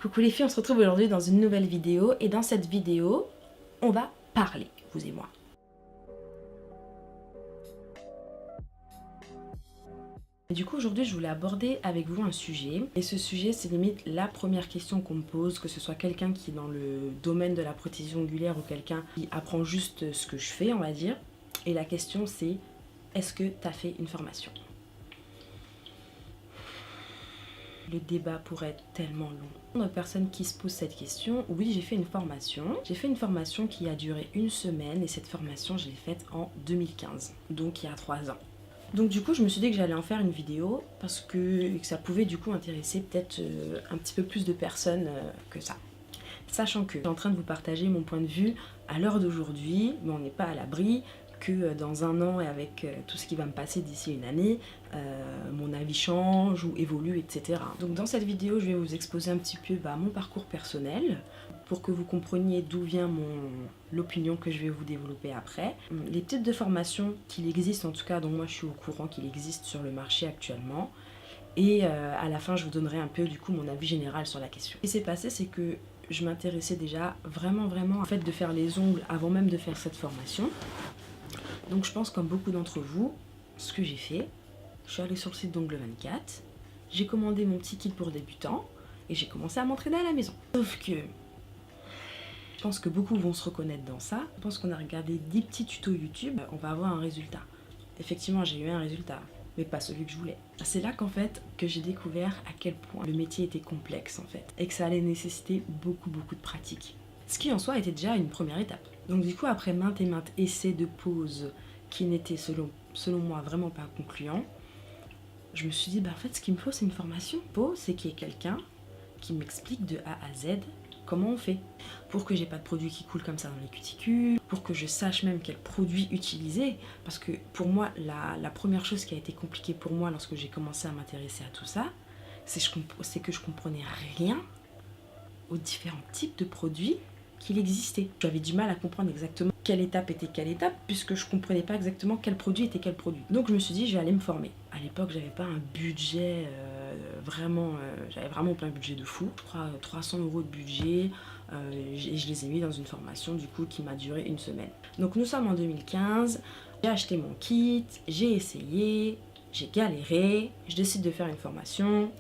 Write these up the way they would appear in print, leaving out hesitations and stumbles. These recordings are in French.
Coucou les filles, on se retrouve aujourd'hui dans une nouvelle vidéo et dans cette vidéo, on va parler, vous et moi. Et du coup aujourd'hui je voulais aborder avec vous un sujet et ce sujet c'est limite la première question qu'on me pose, que ce soit quelqu'un qui est dans le domaine de la prothésie ongulaire ou quelqu'un qui apprend juste ce que je fais on va dire. Et la question c'est, est-ce que tu as fait une formation ? Le débat pourrait être tellement long. Une personne qui se pose cette question, oui j'ai fait une formation. J'ai fait une formation qui a duré une semaine et cette formation je l'ai faite en 2015, donc il y a 3 ans. Donc du coup je me suis dit que j'allais en faire une vidéo parce que ça pouvait du coup intéresser peut-être un petit peu plus de personnes que ça. Sachant que je suis en train de vous partager mon point de vue à l'heure d'aujourd'hui, mais on n'est pas à l'abri que dans un an et avec tout ce qui va me passer d'ici une année, mon avis change ou évolue, etc. Donc dans cette vidéo, je vais vous exposer un petit peu mon parcours personnel pour que vous compreniez d'où vient l'opinion que je vais vous développer après. Les types de formations qu'il existe, en tout cas dont moi je suis au courant qu'il existe sur le marché actuellement. Et à la fin, je vous donnerai un peu du coup mon avis général sur la question. Ce qui s'est passé, c'est que je m'intéressais déjà vraiment au fait de faire les ongles avant même de faire cette formation. Donc je pense comme beaucoup d'entre vous, ce que j'ai fait, je suis allée sur le site d'Ongle 24, j'ai commandé mon petit kit pour débutants et j'ai commencé à m'entraîner à la maison. Sauf que je pense que beaucoup vont se reconnaître dans ça. Je pense qu'on a regardé 10 petits tutos YouTube, on va avoir un résultat. Effectivement j'ai eu un résultat, mais pas celui que je voulais. C'est là qu'en fait que j'ai découvert à quel point le métier était complexe en fait et que ça allait nécessiter beaucoup de pratique. Ce qui en soi était déjà une première étape. Donc du coup après maintes essais de pause qui n'étaient selon moi vraiment pas concluants, je me suis dit en fait ce qu'il me faut c'est une formation. C'est qu'il y ait quelqu'un qui m'explique de A à Z comment on fait. Pour que j'ai pas de produits qui coulent comme ça dans les cuticules, pour que je sache même quel produit utiliser. Parce que pour moi la première chose qui a été compliquée pour moi lorsque j'ai commencé à m'intéresser à tout ça, c'est que je comprenais rien aux différents types de produits qu'il existait. J'avais du mal à comprendre exactement quelle étape était quelle étape puisque je comprenais pas exactement quel produit était quel produit. Donc je me suis dit je vais aller me former. À l'époque j'avais pas un budget j'avais vraiment pas un budget de fou. Je crois 300 € de budget et je les ai mis dans une formation du coup qui m'a duré une semaine. Donc nous sommes en 2015, j'ai acheté mon kit, j'ai essayé, j'ai galéré, je décide de faire une formation.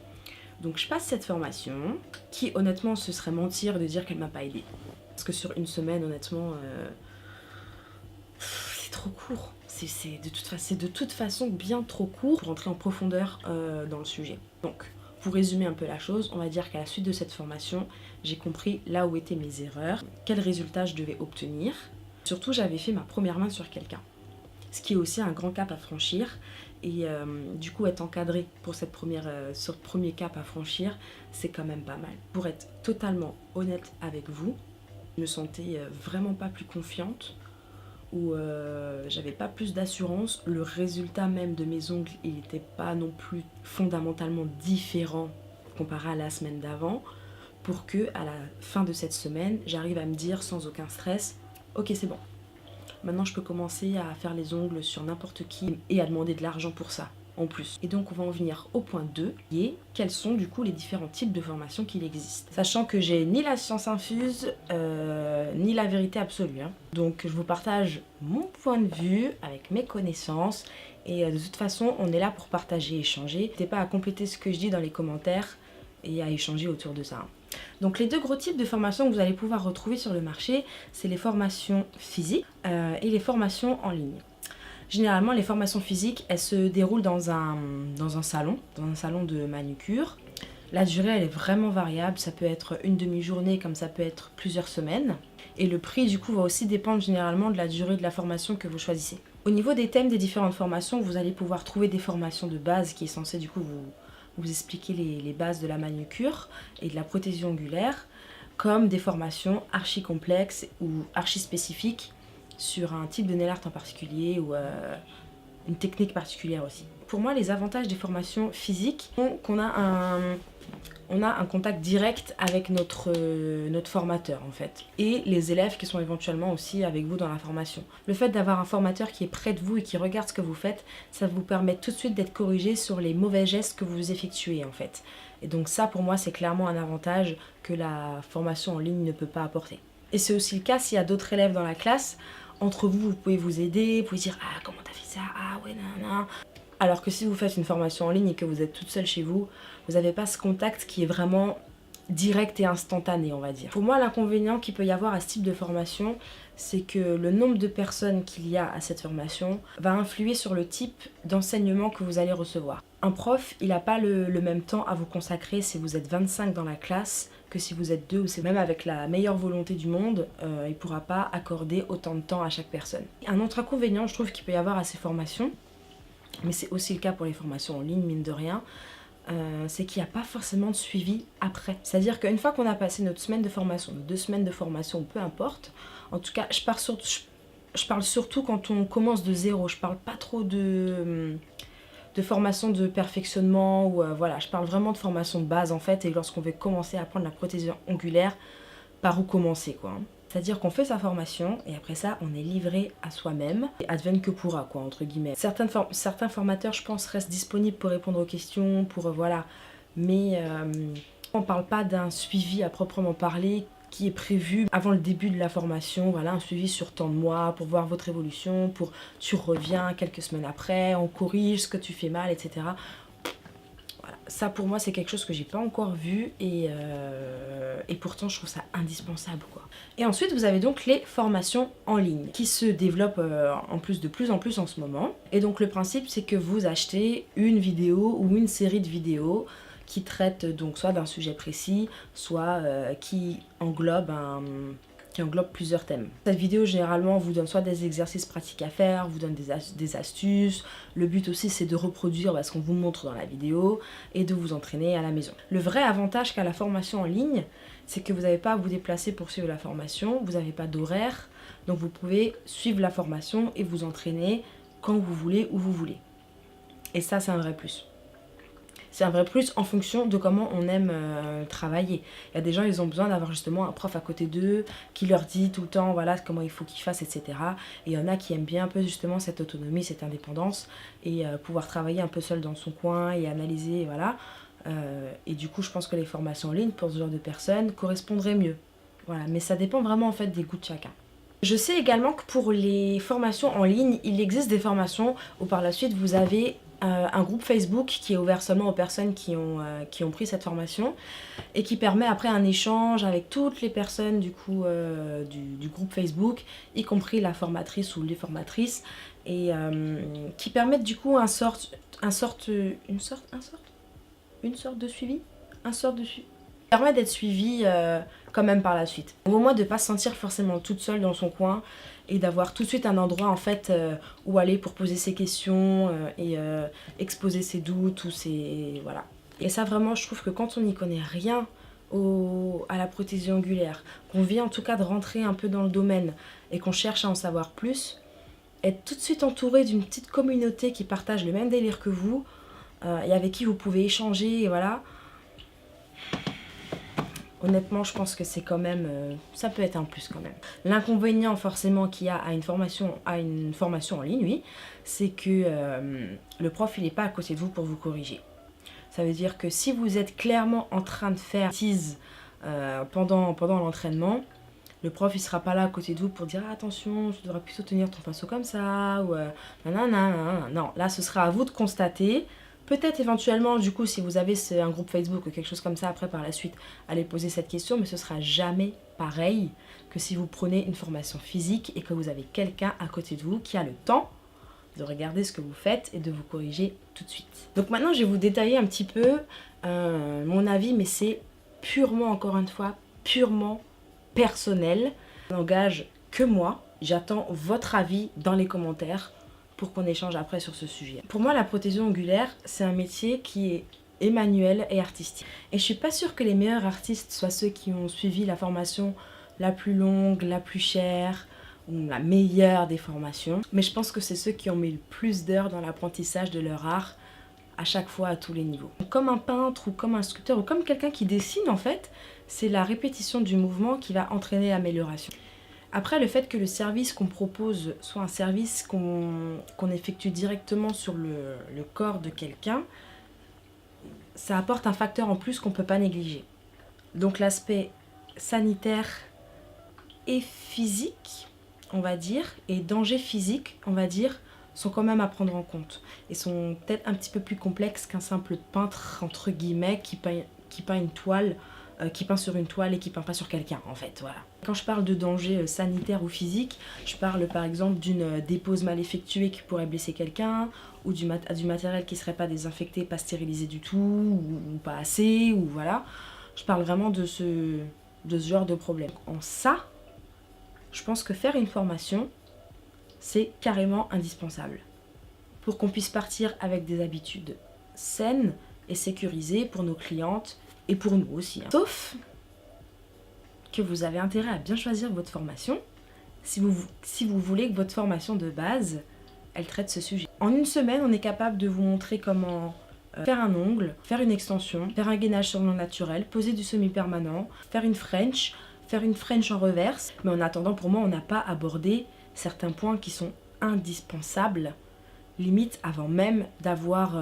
Donc je passe cette formation qui honnêtement ce serait mentir de dire qu'elle m'a pas aidée. Parce que sur une semaine, honnêtement, c'est trop court. C'est de toute façon bien trop court pour rentrer en profondeur dans le sujet. Donc, pour résumer un peu la chose, on va dire qu'à la suite de cette formation, j'ai compris là où étaient mes erreurs, quels résultats je devais obtenir. Surtout, j'avais fait ma première main sur quelqu'un. Ce qui est aussi un grand cap à franchir. Et du coup, être encadré pour ce premier cap à franchir, c'est quand même pas mal. Pour être totalement honnête avec vous, je me sentais vraiment pas plus confiante ou j'avais pas plus d'assurance. Le résultat même de mes ongles, il n'était pas non plus fondamentalement différent comparé à la semaine d'avant pour que à la fin de cette semaine, j'arrive à me dire sans aucun stress, ok c'est bon. Maintenant je peux commencer à faire les ongles sur n'importe qui et à demander de l'argent pour ça en plus. Et donc on va en venir au point 2 qui est quels sont du coup les différents types de formations qu'il existe. Sachant que j'ai ni la science infuse ni la vérité absolue. Donc je vous partage mon point de vue avec mes connaissances et de toute façon on est là pour partager et échanger. N'hésitez pas à compléter ce que je dis dans les commentaires et à échanger autour de ça. Donc les deux gros types de formations que vous allez pouvoir retrouver sur le marché, c'est les formations physiques et les formations en ligne. Généralement, les formations physiques, elles se déroulent dans un salon de manucure. La durée, elle est vraiment variable. Ça peut être une demi-journée comme ça peut être plusieurs semaines. Et le prix, du coup, va aussi dépendre généralement de la durée de la formation que vous choisissez. Au niveau des thèmes des différentes formations, vous allez pouvoir trouver des formations de base qui est censée, du coup, vous expliquer les bases de la manucure et de la prothésie ongulaire, comme des formations archi complexes ou archi spécifiques sur un type de nail art en particulier ou une technique particulière aussi. Pour moi, les avantages des formations physiques sont qu'on a un contact direct avec notre formateur en fait. Et les élèves qui sont éventuellement aussi avec vous dans la formation. Le fait d'avoir un formateur qui est près de vous et qui regarde ce que vous faites, ça vous permet tout de suite d'être corrigé sur les mauvais gestes que vous effectuez en fait. Et donc ça pour moi c'est clairement un avantage que la formation en ligne ne peut pas apporter. Et c'est aussi le cas s'il y a d'autres élèves dans la classe. Entre vous, vous pouvez vous aider, vous pouvez dire ah comment t'as fait ça, ah ouais nan. Alors que si vous faites une formation en ligne et que vous êtes toute seule chez vous, vous n'avez pas ce contact qui est vraiment direct et instantané, on va dire. Pour moi, l'inconvénient qu'il peut y avoir à ce type de formation, c'est que le nombre de personnes qu'il y a à cette formation va influer sur le type d'enseignement que vous allez recevoir. Un prof, il n'a pas le même temps à vous consacrer si vous êtes 25 dans la classe que si vous êtes 2 ou c'est même avec la meilleure volonté du monde, il ne pourra pas accorder autant de temps à chaque personne. Un autre inconvénient, je trouve qu'il peut y avoir à ces formations, mais c'est aussi le cas pour les formations en ligne, mine de rien, c'est qu'il n'y a pas forcément de suivi après. C'est-à-dire qu'une fois qu'on a passé notre semaine de formation, nos 2 semaines de formation, peu importe, en tout cas, je parle surtout quand on commence de zéro, je parle pas trop de formation de perfectionnement, ou voilà, je parle vraiment de formation de base en fait, et lorsqu'on veut commencer à apprendre la prothésie ongulaire, par où commencer quoi. C'est-à-dire qu'on fait sa formation et après ça on est livré à soi-même, et advienne que pourra quoi entre guillemets. Certains formateurs je pense restent disponibles pour répondre aux questions, pour voilà, mais on parle pas d'un suivi à proprement parler qui est prévu avant le début de la formation, voilà, un suivi sur tant de mois pour voir votre évolution, pour tu reviens quelques semaines après, on corrige ce que tu fais mal, etc. Voilà. Ça pour moi c'est quelque chose que j'ai pas encore vu et pourtant je trouve ça indispensable quoi. Et ensuite vous avez donc les formations en ligne qui se développent en plus de plus en plus en ce moment. Et donc le principe c'est que vous achetez une vidéo ou une série de vidéos qui traite donc soit d'un sujet précis, soit qui englobe plusieurs thèmes. Cette vidéo généralement vous donne soit des exercices pratiques à faire, vous donne des astuces. Le but aussi c'est de reproduire ce qu'on vous montre dans la vidéo et de vous entraîner à la maison. Le vrai avantage qu'a la formation en ligne, c'est que vous n'avez pas à vous déplacer pour suivre la formation, vous n'avez pas d'horaire, donc vous pouvez suivre la formation et vous entraîner quand vous voulez, où vous voulez. Et ça c'est un vrai plus. C'est un vrai plus en fonction de comment on aime travailler. Il y a des gens, ils ont besoin d'avoir justement un prof à côté d'eux qui leur dit tout le temps voilà comment il faut qu'ils fassent, etc. Et il y en a qui aiment bien un peu justement cette autonomie, cette indépendance et pouvoir travailler un peu seul dans son coin et analyser, voilà. Et du coup, je pense que les formations en ligne pour ce genre de personnes correspondraient mieux. Voilà, mais ça dépend vraiment en fait des goûts de chacun. Je sais également que pour les formations en ligne, il existe des formations où par la suite vous avez un groupe Facebook qui est ouvert seulement aux personnes qui ont pris cette formation et qui permet après un échange avec toutes les personnes du coup du groupe Facebook, y compris la formatrice ou les formatrices, et qui permettent du coup une sorte de suivi, permet d'être suivi quand même par la suite. Au moins de ne pas se sentir forcément toute seule dans son coin et d'avoir tout de suite un endroit en fait où aller pour poser ses questions et exposer ses doutes ou ses... voilà. Et ça vraiment je trouve que quand on n'y connaît rien à la prothésie ongulaire, qu'on vient en tout cas de rentrer un peu dans le domaine et qu'on cherche à en savoir plus, être tout de suite entouré d'une petite communauté qui partage le même délire que vous et avec qui vous pouvez échanger et voilà. Honnêtement, je pense que c'est quand même... ça peut être un plus quand même. L'inconvénient forcément qu'il y a à une formation en ligne, oui, c'est que le prof, il n'est pas à côté de vous pour vous corriger. Ça veut dire que si vous êtes clairement en train de faire tease pendant l'entraînement, le prof, il sera pas là à côté de vous pour dire « Attention, tu devrais plutôt tenir ton pinceau comme ça » ou nanana. Non, là, ce sera à vous de constater. Peut-être éventuellement, du coup, si vous avez un groupe Facebook ou quelque chose comme ça, après par la suite, allez poser cette question, mais ce sera jamais pareil que si vous prenez une formation physique et que vous avez quelqu'un à côté de vous qui a le temps de regarder ce que vous faites et de vous corriger tout de suite. Donc maintenant, je vais vous détailler un petit peu mon avis, mais c'est purement, encore une fois, purement personnel. Ça n'engage que moi. J'attends votre avis dans les commentaires pour qu'on échange après sur ce sujet. Pour moi, la prothésie ongulaire, c'est un métier qui est manuel et artistique. Et je suis pas sûre que les meilleurs artistes soient ceux qui ont suivi la formation la plus longue, la plus chère, ou la meilleure des formations. Mais je pense que c'est ceux qui ont mis le plus d'heures dans l'apprentissage de leur art, à chaque fois, à tous les niveaux. Comme un peintre, ou comme un sculpteur, ou comme quelqu'un qui dessine en fait, c'est la répétition du mouvement qui va entraîner l'amélioration. Après, le fait que le service qu'on propose soit un service qu'on effectue directement sur le corps de quelqu'un, ça apporte un facteur en plus qu'on ne peut pas négliger. Donc l'aspect sanitaire et physique, on va dire, et danger physique, on va dire, sont quand même à prendre en compte. Et sont peut-être un petit peu plus complexes qu'un simple peintre, entre guillemets, qui peint une toile, qui peint sur une toile et qui peint pas sur quelqu'un, en fait, voilà. Quand je parle de danger sanitaire ou physique, je parle par exemple d'une dépose mal effectuée qui pourrait blesser quelqu'un, ou du matériel qui serait pas désinfecté, pas stérilisé du tout, ou pas assez, ou voilà. Je parle vraiment de ce genre de problème. En ça, je pense que faire une formation, c'est carrément indispensable pour qu'on puisse partir avec des habitudes saines et sécurisées pour nos clientes et pour nous aussi. Sauf que vous avez intérêt à bien choisir votre formation si vous voulez que votre formation de base, elle traite ce sujet. En une semaine, on est capable de vous montrer comment faire un ongle, faire une extension, faire un gainage sur l'ongle naturel, poser du semi-permanent, faire une French en reverse. Mais en attendant, pour moi, on n'a pas abordé certains points qui sont indispensables, limite avant même d'avoir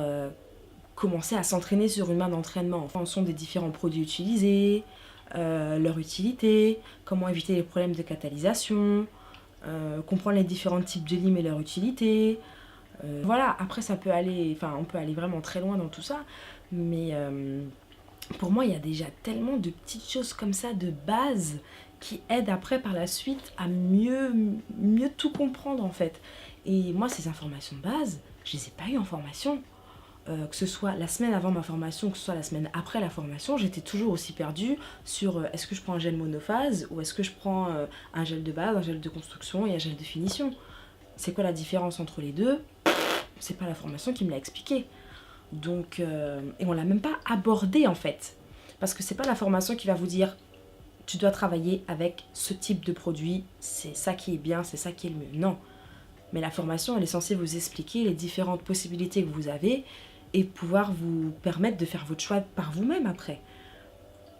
commencé à s'entraîner sur une main d'entraînement. En fonction des différents produits utilisés, leur utilité, comment éviter les problèmes de catalysation, comprendre les différents types de limes et leur utilité. Voilà, après ça peut aller, on peut aller vraiment très loin dans tout ça, mais pour moi il y a déjà tellement de petites choses comme ça de base qui aident après par la suite à mieux tout comprendre en fait. Et moi ces informations de base, je les ai pas eues en formation. Que ce soit la semaine avant ma formation, que ce soit la semaine après la formation, j'étais toujours aussi perdue sur est-ce que je prends un gel monophase ou est-ce que je prends un gel de base, un gel de construction et un gel de finition. C'est quoi la différence entre les deux? C'est pas la formation qui me l'a expliqué. Donc, et on l'a même pas abordé en fait. Parce que c'est pas la formation qui va vous dire tu dois travailler avec ce type de produit, c'est ça qui est bien, c'est ça qui est le mieux. Non. Mais la formation, elle est censée vous expliquer les différentes possibilités que vous avez et pouvoir vous permettre de faire votre choix par vous-même après.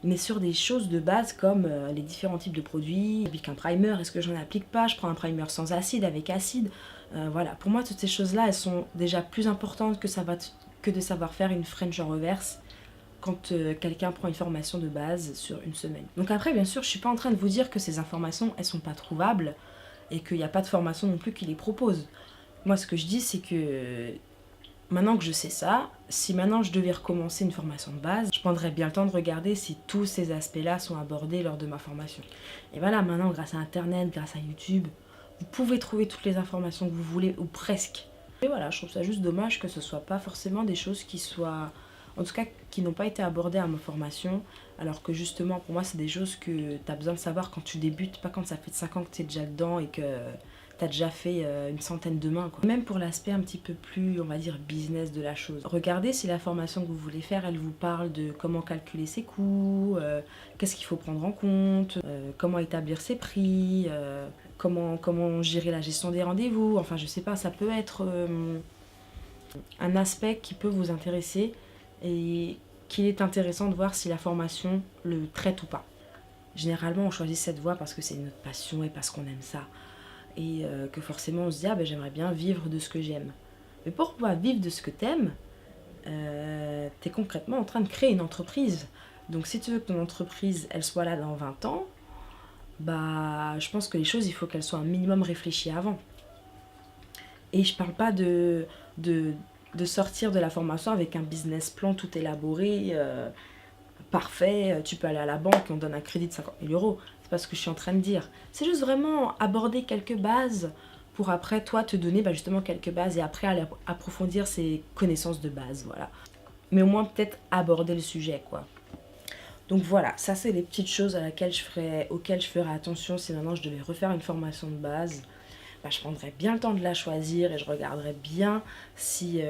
Mais sur des choses de base comme les différents types de produits, j'applique un primer, est-ce que j'en applique pas, je prends un primer sans acide, avec acide. Voilà, pour moi toutes ces choses-là, elles sont déjà plus importantes que de savoir faire une French en reverse quand quelqu'un prend une formation de base sur une semaine. Donc après, bien sûr, je suis pas en train de vous dire que ces informations, elles sont pas trouvables et qu'il n'y a pas de formation non plus qui les propose. Moi, ce que je dis, c'est que maintenant que je sais ça, si maintenant je devais recommencer une formation de base, je prendrais bien le temps de regarder si tous ces aspects-là sont abordés lors de ma formation. Et voilà, maintenant, grâce à Internet, grâce à YouTube, vous pouvez trouver toutes les informations que vous voulez, ou presque. Et voilà, je trouve ça juste dommage que ce soit pas forcément des choses qui soient, en tout cas, qui n'ont pas été abordées à ma formation, alors que justement, pour moi, c'est des choses que tu as besoin de savoir quand tu débutes, pas quand ça fait 5 ans que tu es déjà dedans et que tu as déjà fait une centaine de mains, quoi. Même pour l'aspect un petit peu plus, on va dire, business de la chose. Regardez si la formation que vous voulez faire, elle vous parle de comment calculer ses coûts, qu'est-ce qu'il faut prendre en compte, comment établir ses prix, comment gérer la gestion des rendez-vous. Enfin, je sais pas, ça peut être un aspect qui peut vous intéresser et qu'il est intéressant de voir si la formation le traite ou pas. Généralement, on choisit cette voie parce que c'est notre passion et parce qu'on aime ça. Et que forcément, on se dit, ah ben j'aimerais bien vivre de ce que j'aime. Mais pour pouvoir vivre de ce que t'aimes, t'es concrètement en train de créer une entreprise. Donc si tu veux que ton entreprise, elle soit là dans 20 ans, bah je pense que les choses, il faut qu'elles soient un minimum réfléchies avant. Et je parle pas de sortir de la formation avec un business plan tout élaboré, parfait, tu peux aller à la banque et on donne un crédit de 50 000 euros. C'est pas ce que je suis en train de dire. C'est juste vraiment aborder quelques bases pour après, toi, te donner justement quelques bases et après aller approfondir ces connaissances de base, voilà. Mais au moins peut-être aborder le sujet, quoi. Donc voilà, ça c'est les petites choses auxquelles je ferai attention si maintenant je devais refaire une formation de base. Je prendrais bien le temps de la choisir et je regarderais bien si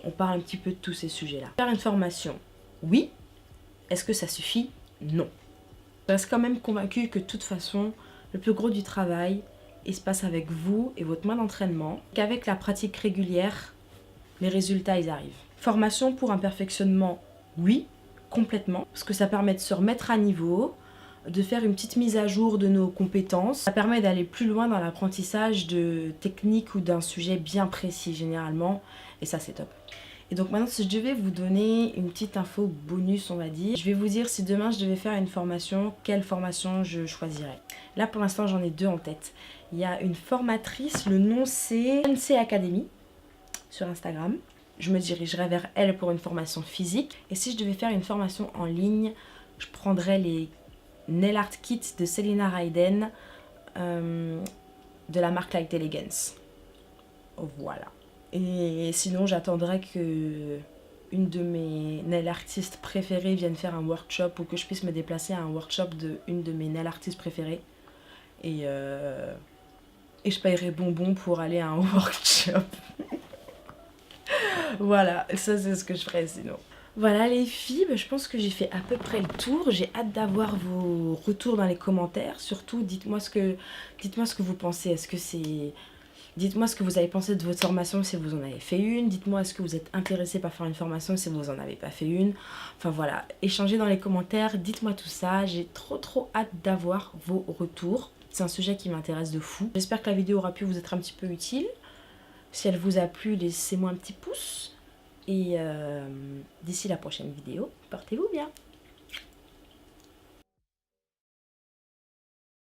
on parle un petit peu de tous ces sujets-là. Faire une formation, oui. Est-ce que ça suffit? Non. Je reste quand même convaincue que de toute façon, le plus gros du travail, il se passe avec vous et votre main d'entraînement. Qu'avec la pratique régulière, les résultats, ils arrivent. Formation pour un perfectionnement, oui, complètement. Parce que ça permet de se remettre à niveau, de faire une petite mise à jour de nos compétences. Ça permet d'aller plus loin dans l'apprentissage de techniques ou d'un sujet bien précis généralement. Et ça, c'est top. Et donc maintenant, si je devais vous donner une petite info bonus, on va dire, je vais vous dire si demain je devais faire une formation, quelle formation je choisirais. Là pour l'instant j'en ai deux en tête. Il y a une formatrice, le nom c'est NC Academy sur Instagram. Je me dirigerais vers elle pour une formation physique. Et si je devais faire une formation en ligne, je prendrais les Nail Art Kits de Selina Raiden de la marque Light Elegance. Voilà. Et sinon, j'attendrai que une de mes nail artistes préférées vienne faire un workshop ou que je puisse me déplacer à un workshop de une de mes nail artistes préférées. Et je paierai bonbon pour aller à un workshop. Voilà, ça c'est ce que je ferais sinon. Voilà les filles, je pense que j'ai fait à peu près le tour. J'ai hâte d'avoir vos retours dans les commentaires. Surtout, dites-moi ce que vous pensez. Est-ce que c'est... Dites-moi ce que vous avez pensé de votre formation si vous en avez fait une. Dites-moi est-ce que vous êtes intéressé par faire une formation si vous n'en avez pas fait une. Enfin voilà, échangez dans les commentaires, dites-moi tout ça. J'ai trop hâte d'avoir vos retours. C'est un sujet qui m'intéresse de fou. J'espère que la vidéo aura pu vous être un petit peu utile. Si elle vous a plu, laissez-moi un petit pouce. Et d'ici la prochaine vidéo, portez-vous bien.